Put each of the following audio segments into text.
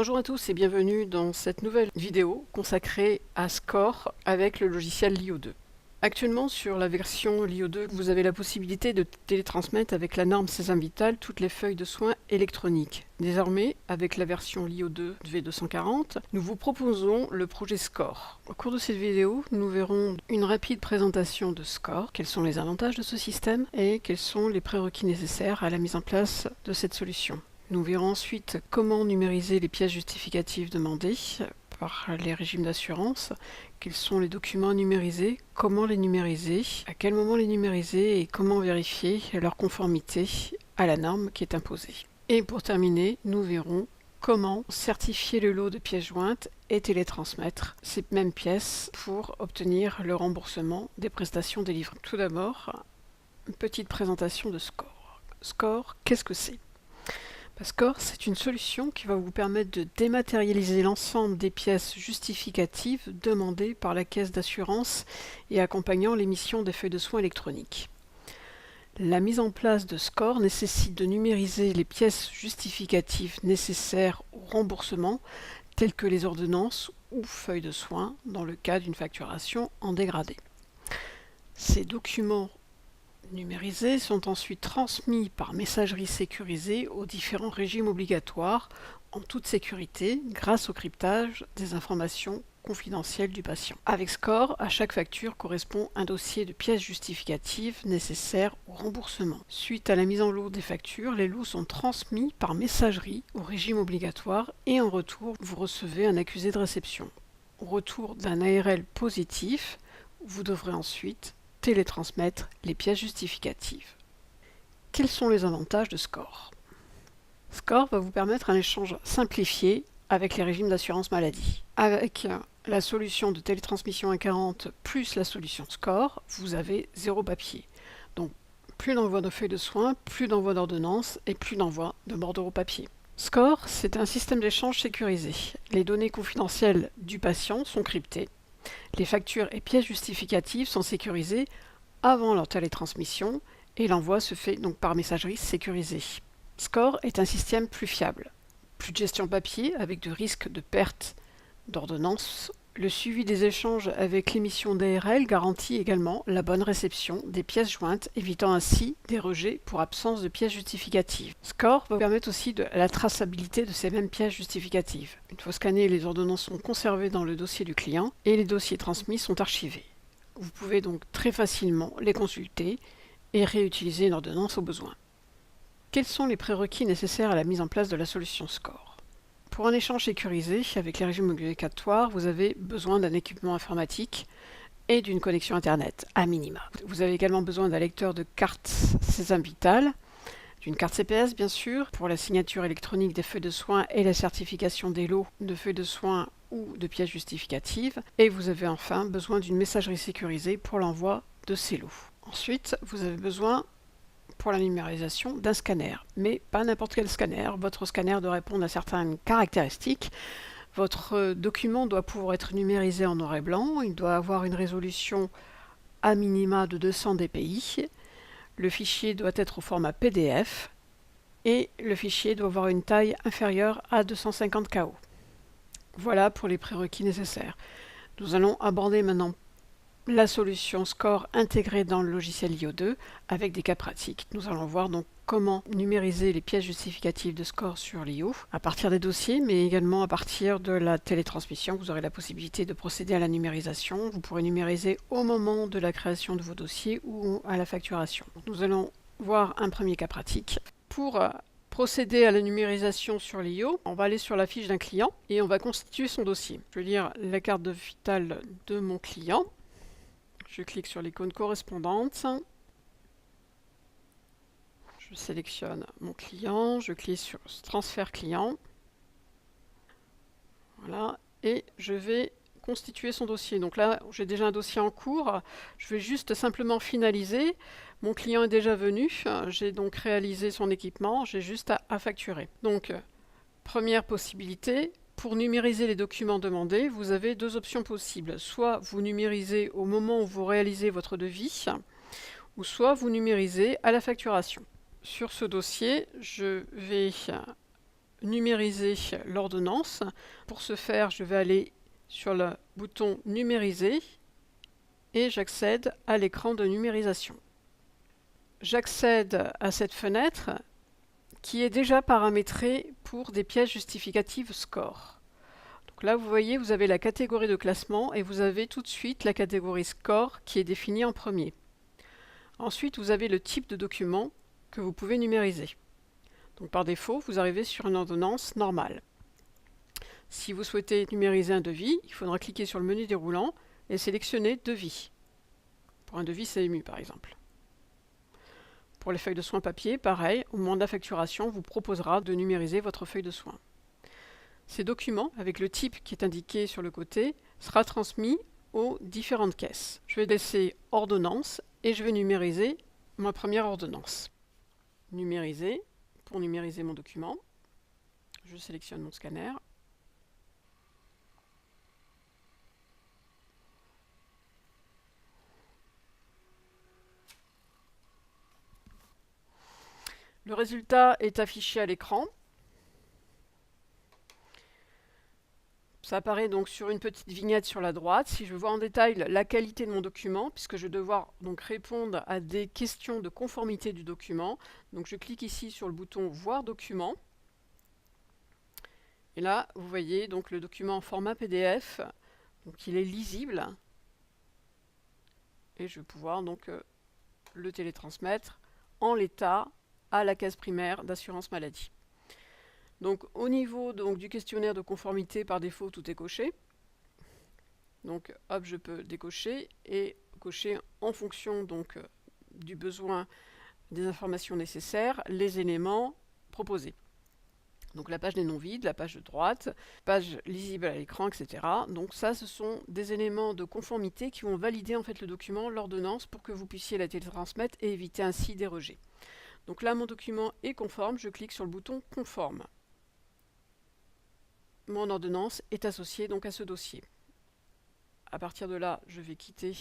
Bonjour à tous et bienvenue dans cette nouvelle vidéo consacrée à SCORE avec le logiciel LIO2. Actuellement sur la version LIO2, vous avez la possibilité de télétransmettre avec la norme Sésame Vital toutes les feuilles de soins électroniques. Désormais, avec la version LIO2 V240, nous vous proposons le projet SCORE. Au cours de cette vidéo, nous verrons une rapide présentation de SCORE, quels sont les avantages de ce système et quels sont les prérequis nécessaires à la mise en place de cette solution. Nous verrons ensuite comment numériser les pièces justificatives demandées par les régimes d'assurance, quels sont les documents numérisés, comment les numériser, à quel moment les numériser et comment vérifier leur conformité à la norme qui est imposée. Et pour terminer, nous verrons comment certifier le lot de pièces jointes et télétransmettre ces mêmes pièces pour obtenir le remboursement des prestations délivrées. Tout d'abord, une petite présentation de SCORE. SCORE, qu'est-ce que c'est ? SCORE, c'est une solution qui va vous permettre de dématérialiser l'ensemble des pièces justificatives demandées par la caisse d'assurance et accompagnant l'émission des feuilles de soins électroniques. La mise en place de SCORE nécessite de numériser les pièces justificatives nécessaires au remboursement, telles que les ordonnances ou feuilles de soins, dans le cas d'une facturation en dégradé. Ces documents numérisés sont ensuite transmis par messagerie sécurisée aux différents régimes obligatoires en toute sécurité grâce au cryptage des informations confidentielles du patient. Avec SCORE, à chaque facture correspond un dossier de pièces justificatives nécessaires au remboursement. Suite à la mise en lot des factures, les lots sont transmis par messagerie au régime obligatoire et en retour, vous recevez un accusé de réception. Au retour d'un ARL positif, vous devrez ensuite télétransmettre les pièces justificatives. Quels sont les avantages de SCORE ? SCORE va vous permettre un échange simplifié avec les régimes d'assurance maladie. Avec la solution de télétransmission 140 plus la solution SCORE, vous avez zéro papier. Donc plus d'envoi de feuilles de soins, plus d'envoi d'ordonnances et plus d'envoi de bordereau papier. SCORE, c'est un système d'échange sécurisé. Les données confidentielles du patient sont cryptées. Les factures et pièces justificatives sont sécurisées avant leur télétransmission et l'envoi se fait donc par messagerie sécurisée. SCORE est un système plus fiable. Plus de gestion papier avec de risques de perte d'ordonnance. Le suivi des échanges avec l'émission d'ARL garantit également la bonne réception des pièces jointes, évitant ainsi des rejets pour absence de pièces justificatives. SCORE va permettre aussi de la traçabilité de ces mêmes pièces justificatives. Une fois scannées, les ordonnances sont conservées dans le dossier du client et les dossiers transmis sont archivés. Vous pouvez donc très facilement les consulter et réutiliser une ordonnance au besoin. Quels sont les prérequis nécessaires à la mise en place de la solution SCORE ? Pour un échange sécurisé avec les régimes obligatoires, vous avez besoin d'un équipement informatique et d'une connexion Internet, à minima. Vous avez également besoin d'un lecteur de carte Sésame Vital, d'une carte CPS bien sûr, pour la signature électronique des feuilles de soins et la certification des lots de feuilles de soins ou de pièces justificatives. Et vous avez enfin besoin d'une messagerie sécurisée pour l'envoi de ces lots. Ensuite, vous avez besoin pour la numérisation d'un scanner, mais pas n'importe quel scanner. Votre scanner doit répondre à certaines caractéristiques. Votre document doit pouvoir être numérisé en noir et blanc, il doit avoir une résolution à minima de 200 dpi, le fichier doit être au format PDF et le fichier doit avoir une taille inférieure à 250 KO. Voilà pour les prérequis nécessaires. Nous allons aborder maintenant la solution SCORE intégrée dans le logiciel LIO2 avec des cas pratiques. Nous allons voir donc comment numériser les pièces justificatives de SCORE sur LIO à partir des dossiers, mais également à partir de la télétransmission. Vous aurez la possibilité de procéder à la numérisation. Vous pourrez numériser au moment de la création de vos dossiers ou à la facturation. Nous allons voir un premier cas pratique. Pour procéder à la numérisation sur LIO, on va aller sur la fiche d'un client et on va constituer son dossier. Je vais lire la carte vitale de mon client. Je clique sur l'icône correspondante. Je sélectionne mon client, je clique sur transfert client. Voilà, et je vais constituer son dossier. Donc là, j'ai déjà un dossier en cours. Je vais juste simplement finaliser. Mon client est déjà venu. J'ai donc réalisé son équipement. J'ai juste à facturer. Donc, première possibilité. Pour numériser les documents demandés, vous avez deux options possibles. Soit vous numérisez au moment où vous réalisez votre devis, ou soit vous numérisez à la facturation. Sur ce dossier, je vais numériser l'ordonnance. Pour ce faire, je vais aller sur le bouton numériser et j'accède à l'écran de numérisation. J'accède à cette fenêtre qui est déjà paramétrée pour des pièces justificatives score. Donc là, vous voyez, vous avez la catégorie de classement et vous avez tout de suite la catégorie score qui est définie en premier. Ensuite, vous avez le type de document que vous pouvez numériser. Donc par défaut, vous arrivez sur une ordonnance normale. Si vous souhaitez numériser un devis, il faudra cliquer sur le menu déroulant et sélectionner Devis. Pour un devis CMU par exemple. Pour les feuilles de soins papier, pareil, au moment de la facturation, on vous proposera de numériser votre feuille de soins. Ces documents, avec le type qui est indiqué sur le côté, sera transmis aux différentes caisses. Je vais laisser Ordonnance et je vais numériser ma première ordonnance. Numériser, pour numériser mon document, je sélectionne mon scanner. Le résultat est affiché à l'écran. Ça apparaît donc sur une petite vignette sur la droite. Si je vois en détail la qualité de mon document, puisque je vais devoir donc répondre à des questions de conformité du document, donc je clique ici sur le bouton Voir document. Et là, vous voyez donc le document en format PDF, donc il est lisible. Et je vais pouvoir donc le télétransmettre en l'état à la caisse primaire d'assurance maladie. Donc au niveau donc, du questionnaire de conformité, par défaut, tout est coché. Donc hop, je peux décocher et cocher en fonction donc, du besoin des informations nécessaires, les éléments proposés. Donc la page des noms vides, la page de droite, page lisible à l'écran, etc. Donc ça, ce sont des éléments de conformité qui vont valider en fait le document, l'ordonnance, pour que vous puissiez la télétransmettre et éviter ainsi des rejets. Donc là, mon document est conforme, je clique sur le bouton Conforme. Mon ordonnance est associée donc à ce dossier. À partir de là, je vais quitter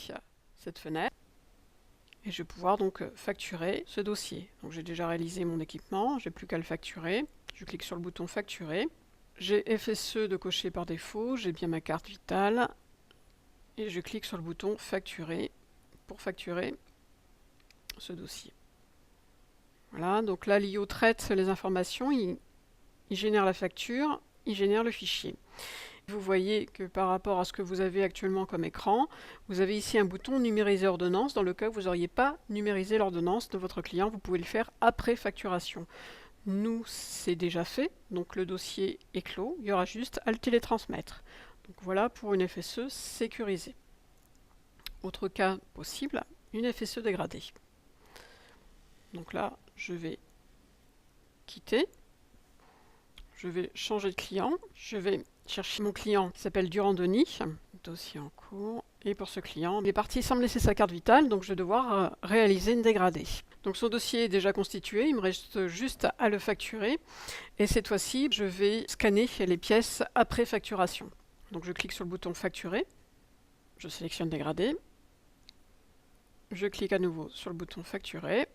cette fenêtre et je vais pouvoir donc facturer ce dossier. Donc j'ai déjà réalisé mon équipement, j'ai plus qu'à le facturer. Je clique sur le bouton Facturer. J'ai FSE de cocher par défaut, j'ai bien ma carte vitale et je clique sur le bouton Facturer pour facturer ce dossier. Voilà, donc là l'IO traite les informations, il génère la facture, il génère le fichier. Vous voyez que par rapport à ce que vous avez actuellement comme écran, vous avez ici un bouton numériser ordonnance. Dans le cas où vous n'auriez pas numérisé l'ordonnance de votre client, vous pouvez le faire après facturation. Nous, c'est déjà fait, donc le dossier est clos, il y aura juste à le télétransmettre. Donc voilà pour une FSE sécurisée. Autre cas possible, une FSE dégradée. Donc là, je vais quitter. Je vais changer de client. Je vais chercher mon client qui s'appelle Durand-Denis. Dossier en cours. Et pour ce client, il est parti sans me laisser sa carte vitale, donc je vais devoir réaliser une dégradée. Donc son dossier est déjà constitué, il me reste juste à le facturer. Et cette fois-ci, je vais scanner les pièces après facturation. Donc je clique sur le bouton Facturer. Je sélectionne Dégradé. Je clique à nouveau sur le bouton Facturer.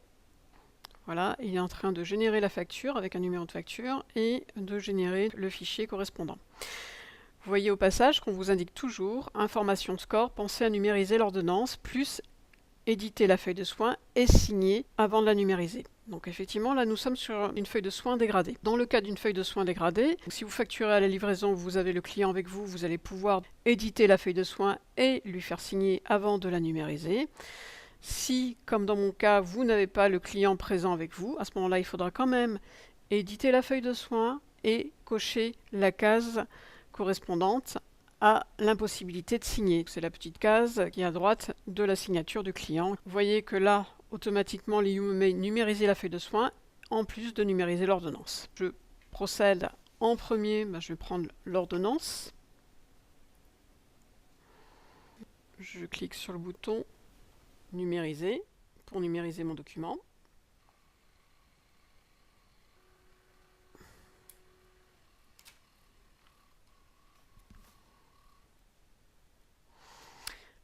Voilà, il est en train de générer la facture avec un numéro de facture et de générer le fichier correspondant. Vous voyez au passage qu'on vous indique toujours information score, pensez à numériser l'ordonnance, plus éditer la feuille de soins et signer avant de la numériser. Donc effectivement, là nous sommes sur une feuille de soins dégradée. Dans le cas d'une feuille de soins dégradée, si vous facturez à la livraison, vous avez le client avec vous, vous allez pouvoir éditer la feuille de soins et lui faire signer avant de la numériser. Si, comme dans mon cas, vous n'avez pas le client présent avec vous, à ce moment-là, il faudra quand même éditer la feuille de soins et cocher la case correspondante à l'impossibilité de signer. C'est la petite case qui est à droite de la signature du client. Vous voyez que là, automatiquement, l'IU me met numériser la feuille de soins, en plus de numériser l'ordonnance. Je procède en premier, je vais prendre l'ordonnance. Je clique sur le bouton numériser pour numériser mon document.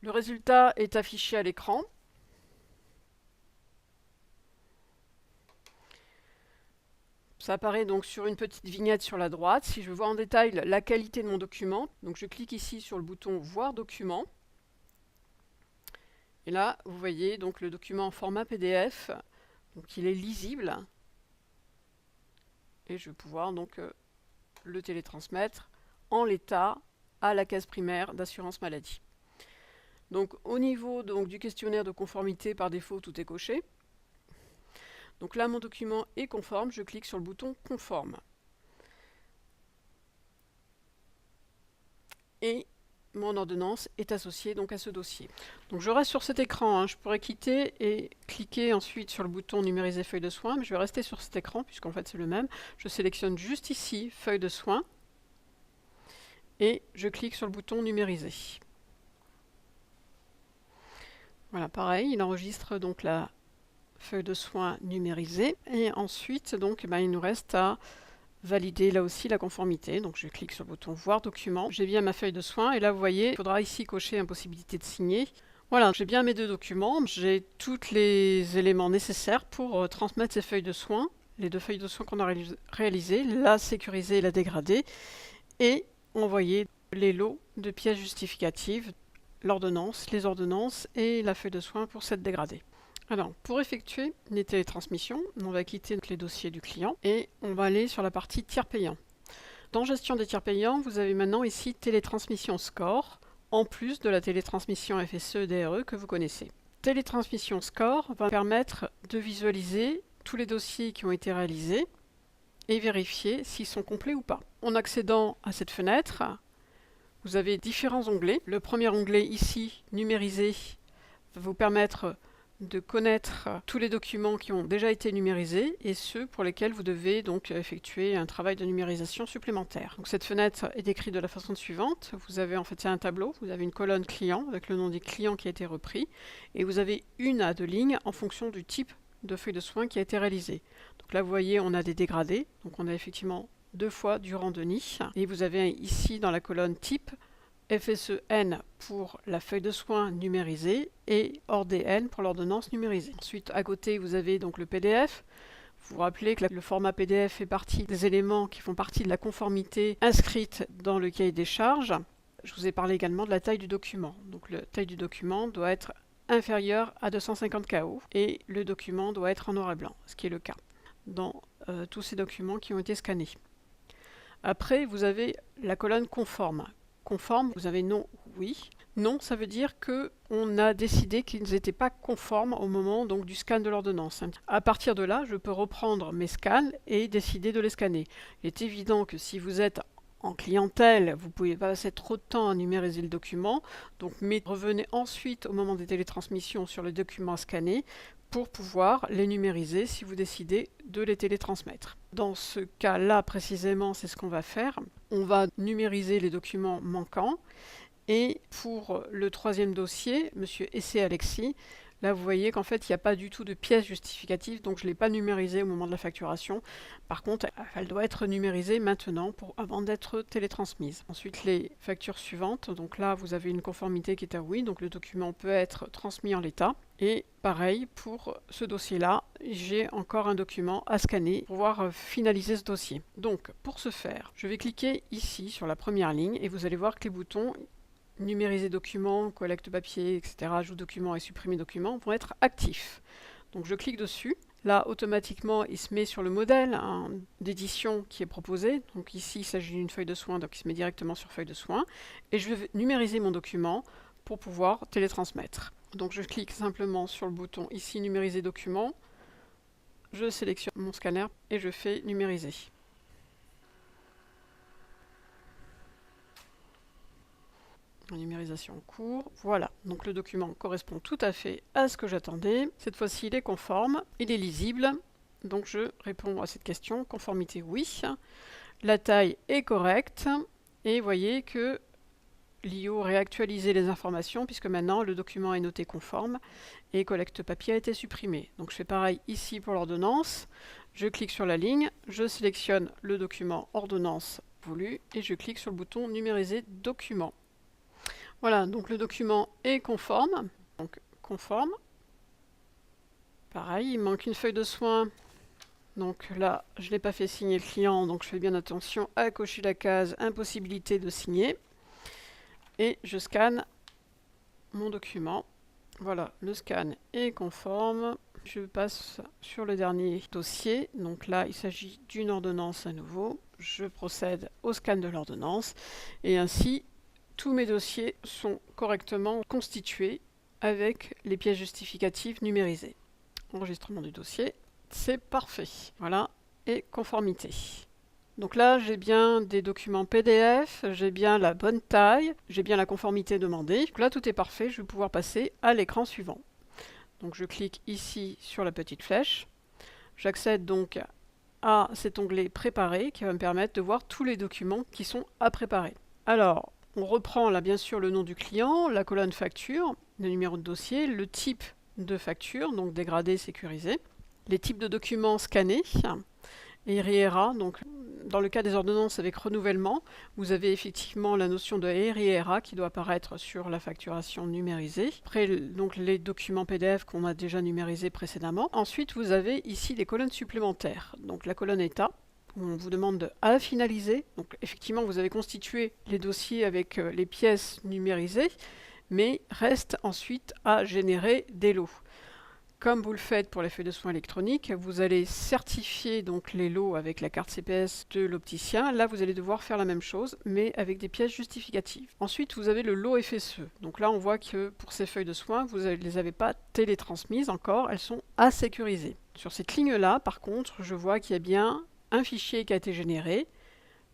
Le résultat est affiché à l'écran. Ça apparaît donc sur une petite vignette sur la droite. Si je veux voir en détail la qualité de mon document, donc je clique ici sur le bouton Voir document. Et là, vous voyez donc le document en format PDF. Donc il est lisible. Et je vais pouvoir donc le télétransmettre en l'état à la caisse primaire d'assurance maladie. Donc au niveau donc, du questionnaire de conformité, par défaut, tout est coché. Donc là, mon document est conforme, je clique sur le bouton Conforme. Et mon ordonnance est associée donc à ce dossier. Donc je reste sur cet écran, hein. Je pourrais quitter et cliquer ensuite sur le bouton Numériser feuille de soins, mais je vais rester sur cet écran puisqu'en fait c'est le même. Je sélectionne juste ici Feuille de soins et je clique sur le bouton Numériser. Voilà, pareil, il enregistre donc la feuille de soins numérisée et ensuite donc il nous reste à valider là aussi la conformité. Donc je clique sur le bouton Voir document. J'ai bien ma feuille de soins et là vous voyez, il faudra ici cocher impossibilité de signer. Voilà, j'ai bien mes deux documents, j'ai tous les éléments nécessaires pour transmettre ces feuilles de soins, les deux feuilles de soins qu'on a réalisées, la sécuriser et la dégrader, et envoyer les lots de pièces justificatives, l'ordonnance, les ordonnances et la feuille de soins pour cette dégradée. Alors, pour effectuer les télétransmissions, on va quitter les dossiers du client et on va aller sur la partie tiers payants. Dans Gestion des tiers payants, vous avez maintenant ici Télétransmission Score, en plus de la télétransmission FSE-DRE que vous connaissez. Télétransmission Score va permettre de visualiser tous les dossiers qui ont été réalisés et vérifier s'ils sont complets ou pas. En accédant à cette fenêtre, vous avez différents onglets. Le premier onglet ici, Numériser, va vous permettre de connaître tous les documents qui ont déjà été numérisés et ceux pour lesquels vous devez donc effectuer un travail de numérisation supplémentaire. Donc cette fenêtre est décrite de la façon suivante. Vous avez en fait un tableau, vous avez une colonne client avec le nom des clients qui a été repris et vous avez une à deux lignes en fonction du type de feuille de soins qui a été réalisé. Donc là vous voyez on a des dégradés, donc on a effectivement deux fois du rang de nid et vous avez ici dans la colonne type FSE-N pour la feuille de soins numérisée et ORDN pour l'ordonnance numérisée. Ensuite, à côté, vous avez donc le PDF. Vous vous rappelez que le format PDF fait partie des éléments qui font partie de la conformité inscrite dans le cahier des charges. Je vous ai parlé également de la taille du document. Donc, la taille du document doit être inférieure à 250 KO et le document doit être en noir et blanc, ce qui est le cas dans tous ces documents qui ont été scannés. Après, vous avez la colonne conforme. Conforme, vous avez non, oui. Non, ça veut dire qu'on a décidé qu'ils n'étaient pas conformes au moment donc, du scan de l'ordonnance. À partir de là, je peux reprendre mes scans et décider de les scanner. Il est évident que si vous êtes en clientèle, vous ne pouvez pas passer trop de temps à numériser le document, donc revenez ensuite au moment des télétransmissions sur le document scanné pour pouvoir les numériser si vous décidez de les télétransmettre. Dans ce cas-là, précisément, c'est ce qu'on va faire. On va numériser les documents manquants. Et pour le troisième dossier, Monsieur Essé-Alexis, là vous voyez qu'en fait il n'y a pas du tout de pièce justificative, donc je ne l'ai pas numérisée au moment de la facturation. Par contre, elle doit être numérisée maintenant avant d'être télétransmise. Ensuite, les factures suivantes, donc là vous avez une conformité qui est à oui, donc le document peut être transmis en l'état. Et pareil, pour ce dossier-là, j'ai encore un document à scanner pour pouvoir finaliser ce dossier. Donc, pour ce faire, je vais cliquer ici sur la première ligne et vous allez voir que les boutons numériser documents, collecte papier, etc., ajout document et supprimer document vont être actifs. Donc je clique dessus. Là, automatiquement, il se met sur le modèle d'édition qui est proposé. Donc ici, il s'agit d'une feuille de soins, donc il se met directement sur feuille de soins. Et je vais numériser mon document pour pouvoir télétransmettre. Donc je clique simplement sur le bouton ici, numériser document. Je sélectionne mon scanner et je fais numériser. Numérisation en cours. Voilà, donc le document correspond tout à fait à ce que j'attendais. Cette fois-ci, il est conforme, il est lisible. Donc je réponds à cette question, conformité oui. La taille est correcte et vous voyez que l'IO réactualisé les informations puisque maintenant le document est noté conforme et collecte papier a été supprimé. Donc je fais pareil ici pour l'ordonnance. Je clique sur la ligne, je sélectionne le document ordonnance voulu et je clique sur le bouton numériser document. Voilà, donc le document est conforme. Donc conforme. Pareil, il manque une feuille de soins Donc là, je ne l'ai pas fait signer le client, donc je fais bien attention à cocher la case impossibilité de signer. Et je scanne mon document. Voilà, le scan est conforme. Je passe sur le dernier dossier. Donc là, il s'agit d'une ordonnance à nouveau. Je procède au scan de l'ordonnance. Et ainsi, tous mes dossiers sont correctement constitués avec les pièces justificatives numérisées. Enregistrement du dossier, c'est parfait. Voilà, et conformité. Donc là, j'ai bien des documents PDF, j'ai bien la bonne taille, j'ai bien la conformité demandée. Donc là, tout est parfait, je vais pouvoir passer à l'écran suivant. Donc je clique ici sur la petite flèche. J'accède donc à cet onglet Préparer qui va me permettre de voir tous les documents qui sont à préparer. Alors, on reprend là bien sûr le nom du client, la colonne facture, le numéro de dossier, le type de facture, donc dégradé, sécurisé, les types de documents scannés, et RIERA, donc dans le cas des ordonnances avec renouvellement, vous avez effectivement la notion de RIERA qui doit apparaître sur la facturation numérisée. Après, donc les documents PDF qu'on a déjà numérisés précédemment. Ensuite, vous avez ici des colonnes supplémentaires. Donc la colonne état, où on vous demande à finaliser. Donc effectivement, vous avez constitué les dossiers avec les pièces numérisées, mais reste ensuite à générer des lots. Comme vous le faites pour les feuilles de soins électroniques, vous allez certifier donc les lots avec la carte CPS de l'opticien. Là, vous allez devoir faire la même chose, mais avec des pièces justificatives. Ensuite, vous avez le lot FSE. Donc là, on voit que pour ces feuilles de soins, vous ne les avez pas télétransmises encore, elles sont à sécuriser. Sur cette ligne-là, par contre, je vois qu'il y a bien un fichier qui a été généré,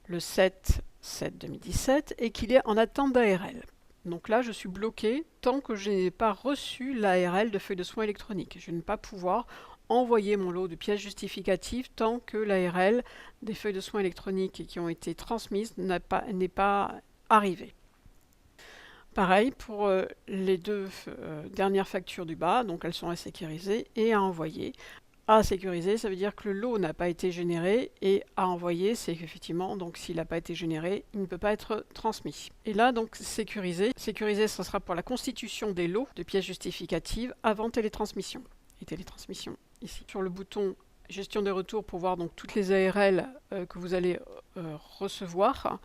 le 7/7/2017, et qu'il est en attente d'ARL. Donc là, je suis bloqué tant que je n'ai pas reçu l'ARL de feuille de soins électronique. Je ne vais pas pouvoir envoyer mon lot de pièces justificatives tant que l'ARL des feuilles de soins électroniques qui ont été transmises n'est pas arrivée. Pareil pour les deux dernières factures du bas, donc elles sont à sécuriser et à envoyer. À sécuriser, ça veut dire que le lot n'a pas été généré, et à envoyer, c'est qu'effectivement, donc s'il n'a pas été généré, il ne peut pas être transmis. Et là, donc sécuriser, ce sera pour la constitution des lots de pièces justificatives avant télétransmission. Et télétransmission ici. Sur le bouton gestion des retours pour voir donc toutes les ARL que vous allez recevoir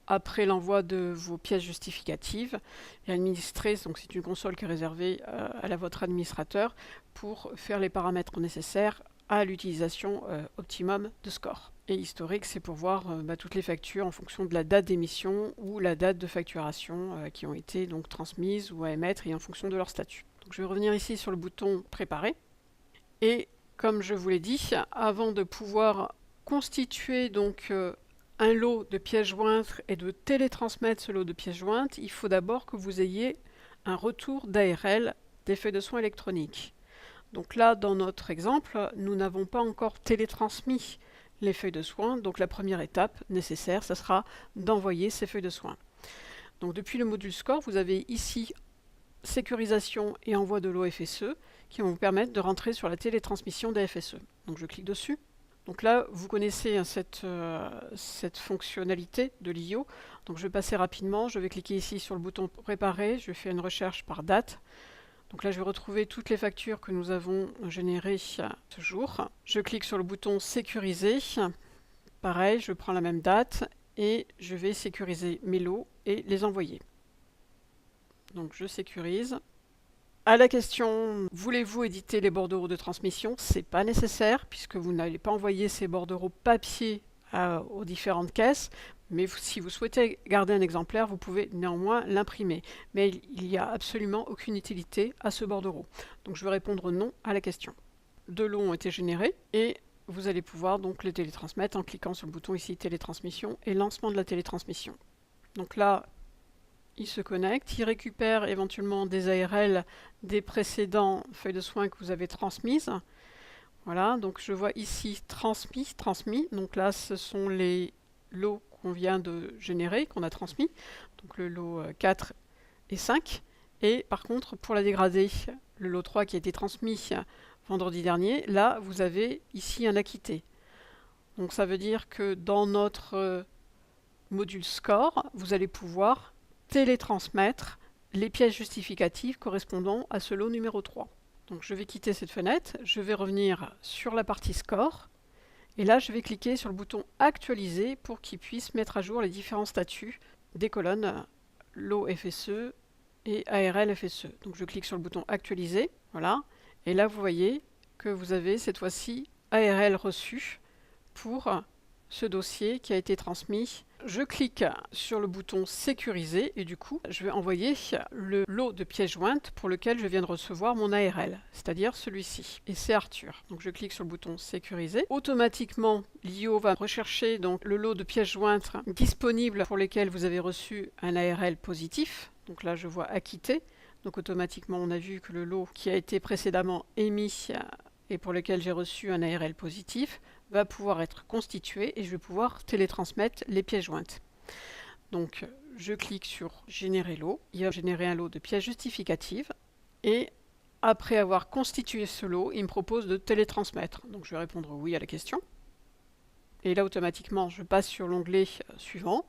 après l'envoi de vos pièces justificatives et administrer, donc c'est une console qui est réservée à votre administrateur pour faire les paramètres nécessaires à l'utilisation optimum de score. Et historique, c'est pour voir toutes les factures en fonction de la date d'émission ou la date de facturation qui ont été donc transmises ou à émettre et en fonction de leur statut. Donc je vais revenir ici sur le bouton préparer et comme je vous l'ai dit, avant de pouvoir constituer donc un lot de pièces jointes et de télétransmettre ce lot de pièces jointes, il faut d'abord que vous ayez un retour d'ARL des feuilles de soins électroniques. Donc là, dans notre exemple, nous n'avons pas encore télétransmis les feuilles de soins, donc la première étape nécessaire, ce sera d'envoyer ces feuilles de soins. Donc depuis le module SCORE, vous avez ici sécurisation et envoi de lot FSE qui vont vous permettre de rentrer sur la télétransmission des FSE. Donc je clique dessus. Donc là, vous connaissez cette fonctionnalité de l'IO. Donc je vais passer rapidement. Je vais cliquer ici sur le bouton Préparer. Je vais faire une recherche par date. Donc là, je vais retrouver toutes les factures que nous avons générées ce jour. Je clique sur le bouton Sécuriser. Pareil, je prends la même date et je vais sécuriser mes lots et les envoyer. Donc je sécurise. À la question, voulez-vous éditer les bordereaux de transmission? C'est pas nécessaire puisque vous n'allez pas envoyer ces bordereaux papier aux différentes caisses, mais si vous souhaitez garder un exemplaire, vous pouvez néanmoins l'imprimer. Mais il n'y a absolument aucune utilité à ce bordereau. Donc je vais répondre non à la question. Deux lots ont été générés et vous allez pouvoir donc les télétransmettre en cliquant sur le bouton ici télétransmission et lancement de la télétransmission. Donc là, il se connecte, il récupère éventuellement des ARL des précédents feuilles de soins que vous avez transmises. Voilà, donc je vois ici transmis. Donc là, ce sont les lots qu'on vient de générer, qu'on a transmis. Donc le lot 4 et 5. Et par contre, pour la dégradée, le lot 3 qui a été transmis vendredi dernier, là, vous avez ici un acquitté. Donc ça veut dire que dans notre module SCORE, vous allez pouvoir télétransmettre les pièces justificatives correspondant à ce lot numéro 3. Donc je vais quitter cette fenêtre, je vais revenir sur la partie score, et là je vais cliquer sur le bouton actualiser pour qu'il puisse mettre à jour les différents statuts des colonnes lot FSE et ARL FSE. Donc je clique sur le bouton actualiser, voilà, et là vous voyez que vous avez cette fois-ci ARL reçu pour ce dossier qui a été transmis. Je clique sur le bouton sécuriser et du coup je vais envoyer le lot de pièces jointes pour lequel je viens de recevoir mon ARL, c'est-à-dire celui-ci, et c'est Arthur. Donc je clique sur le bouton sécuriser. Automatiquement l'IO va rechercher donc le lot de pièces jointes disponibles pour lesquelles vous avez reçu un ARL positif. Donc là je vois acquitté, donc automatiquement on a vu que le lot qui a été précédemment émis et pour lequel j'ai reçu un ARL positif va pouvoir être constitué et je vais pouvoir télétransmettre les pièces jointes. Donc je clique sur générer lot, il va générer un lot de pièces justificatives et après avoir constitué ce lot, il me propose de télétransmettre. Donc je vais répondre oui à la question. Et là automatiquement je passe sur l'onglet suivant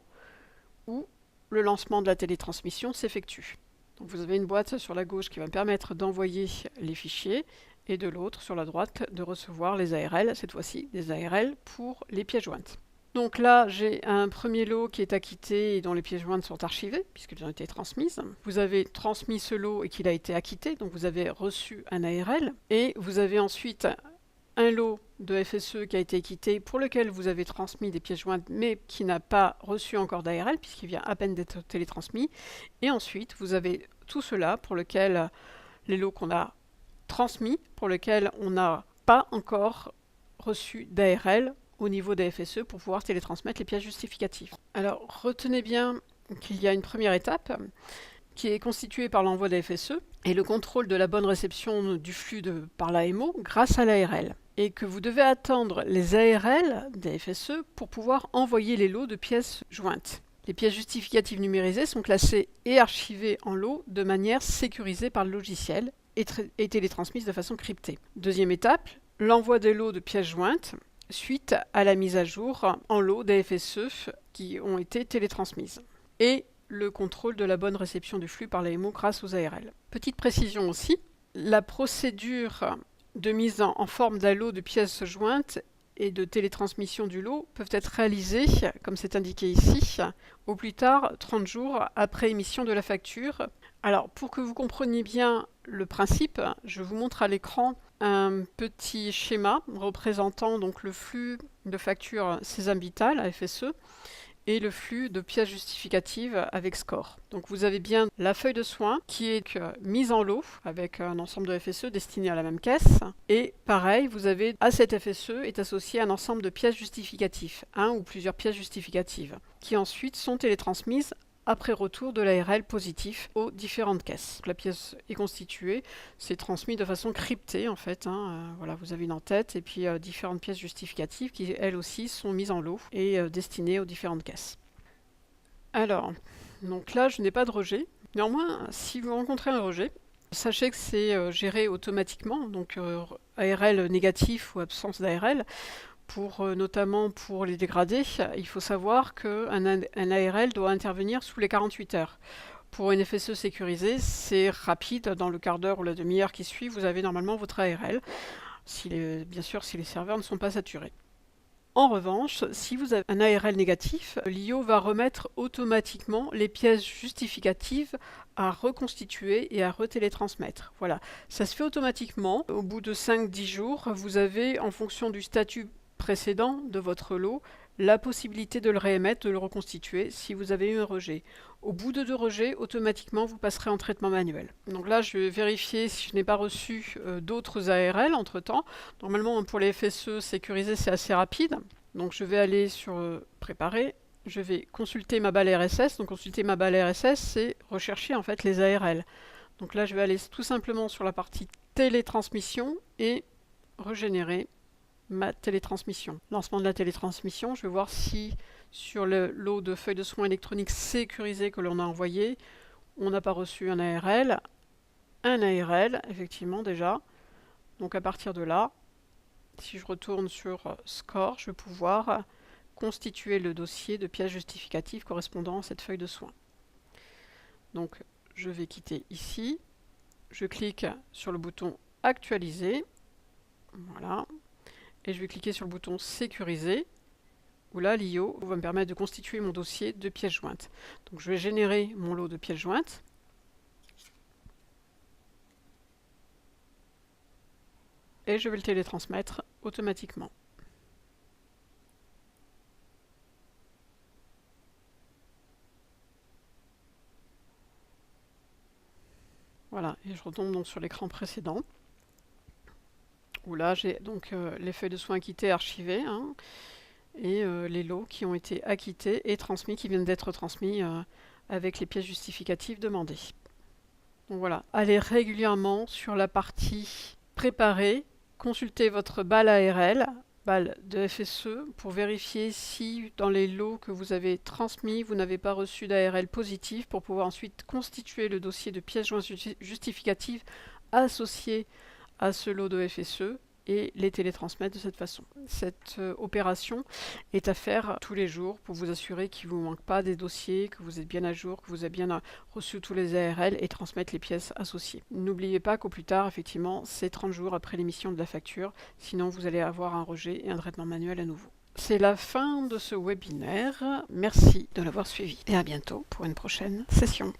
où le lancement de la télétransmission s'effectue. Donc vous avez une boîte sur la gauche qui va me permettre d'envoyer les fichiers et de l'autre sur la droite de recevoir les ARL, cette fois-ci des ARL pour les pièces jointes. Donc là j'ai un premier lot qui est acquitté et dont les pièces jointes sont archivées puisqu'elles ont été transmises. Vous avez transmis ce lot et qu'il a été acquitté, donc vous avez reçu un ARL et vous avez ensuite un lot de FSE qui a été acquitté pour lequel vous avez transmis des pièces jointes mais qui n'a pas reçu encore d'ARL puisqu'il vient à peine d'être télétransmis. Et ensuite vous avez tout cela pour lequel les lots qu'on a transmis, pour lesquels on n'a pas encore reçu d'ARL au niveau des FSE pour pouvoir télétransmettre les pièces justificatives. Alors retenez bien qu'il y a une première étape qui est constituée par l'envoi des FSE et le contrôle de la bonne réception du flux par l'AMO grâce à l'ARL. Et que vous devez attendre les ARL des FSE pour pouvoir envoyer les lots de pièces jointes. Les pièces justificatives numérisées sont classées et archivées en lots de manière sécurisée par le logiciel et télétransmises de façon cryptée. Deuxième étape, l'envoi des lots de pièces jointes suite à la mise à jour en lots des FSE qui ont été télétransmises. Et le contrôle de la bonne réception du flux par l'AMO grâce aux ARL. Petite précision aussi, la procédure de mise en forme d'un lot de pièces jointes et de télétransmission du lot peuvent être réalisées, comme c'est indiqué ici, au plus tard 30 jours après émission de la facture. Alors, pour que vous compreniez bien le principe, je vous montre à l'écran un petit schéma représentant donc le flux de facture Sésame Vital à FSE et le flux de pièces justificatives avec score. Donc vous avez bien la feuille de soins qui est mise en lot avec un ensemble de FSE destinés à la même caisse. Et pareil, vous avez à cette FSE est associé un ensemble de pièces justificatives, un ou plusieurs pièces justificatives, qui ensuite sont télétransmises après retour de l'ARL positif aux différentes caisses. La pièce est constituée, c'est transmis de façon cryptée en fait. Voilà, vous avez une en-tête et puis différentes pièces justificatives qui elles aussi sont mises en lot et destinées aux différentes caisses. Alors, donc là je n'ai pas de rejet. Néanmoins, si vous rencontrez un rejet, sachez que c'est géré automatiquement, donc ARL négatif ou absence d'ARL. Notamment pour les dégradés, il faut savoir qu'un ARL doit intervenir sous les 48 heures. Pour une FSE sécurisée, c'est rapide, dans le quart d'heure ou la demi-heure qui suit, vous avez normalement votre ARL, bien sûr si les serveurs ne sont pas saturés. En revanche, si vous avez un ARL négatif, l'IO va remettre automatiquement les pièces justificatives à reconstituer et à retélétransmettre. Voilà, ça se fait automatiquement. Au bout de 5-10 jours, vous avez, en fonction du statut précédent de votre lot, la possibilité de le réémettre, de le reconstituer si vous avez eu un rejet. Au bout de 2 rejets, automatiquement vous passerez en traitement manuel. Donc là je vais vérifier si je n'ai pas reçu d'autres ARL entre temps. Normalement pour les FSE sécurisés c'est assez rapide. Donc je vais aller sur préparer, je vais consulter ma balle RSS. Donc consulter ma balle RSS c'est rechercher en fait les ARL. Donc là je vais aller tout simplement sur la partie télétransmission et régénérer ma télétransmission. Lancement de la télétransmission, je vais voir si sur le lot de feuilles de soins électroniques sécurisées que l'on a envoyé, on n'a pas reçu un ARL. Un ARL, effectivement déjà. Donc à partir de là, si je retourne sur Score, je vais pouvoir constituer le dossier de pièces justificatives correspondant à cette feuille de soins. Donc je vais quitter ici, je clique sur le bouton actualiser. Voilà. Et je vais cliquer sur le bouton sécuriser, où là l'IO va me permettre de constituer mon dossier de pièces jointes. Donc je vais générer mon lot de pièces jointes. Et je vais le télétransmettre automatiquement. Voilà, et je retombe donc sur l'écran précédent, où là j'ai donc les feuilles de soins acquittées archivées, hein, et les lots qui ont été acquittés et transmis, qui viennent d'être transmis avec les pièces justificatives demandées. Donc voilà, allez régulièrement sur la partie préparer, consultez votre BAL ARL, BAL de FSE, pour vérifier si dans les lots que vous avez transmis, vous n'avez pas reçu d'ARL positif, pour pouvoir ensuite constituer le dossier de pièces jointes justificatives associé à ce lot de FSE et les télétransmettre de cette façon. Cette opération est à faire tous les jours pour vous assurer qu'il ne vous manque pas des dossiers, que vous êtes bien à jour, que vous avez bien reçu tous les ARL et transmettre les pièces associées. N'oubliez pas qu'au plus tard, effectivement, c'est 30 jours après l'émission de la facture, sinon vous allez avoir un rejet et un traitement manuel à nouveau. C'est la fin de ce webinaire. Merci de l'avoir suivi et à bientôt pour une prochaine session.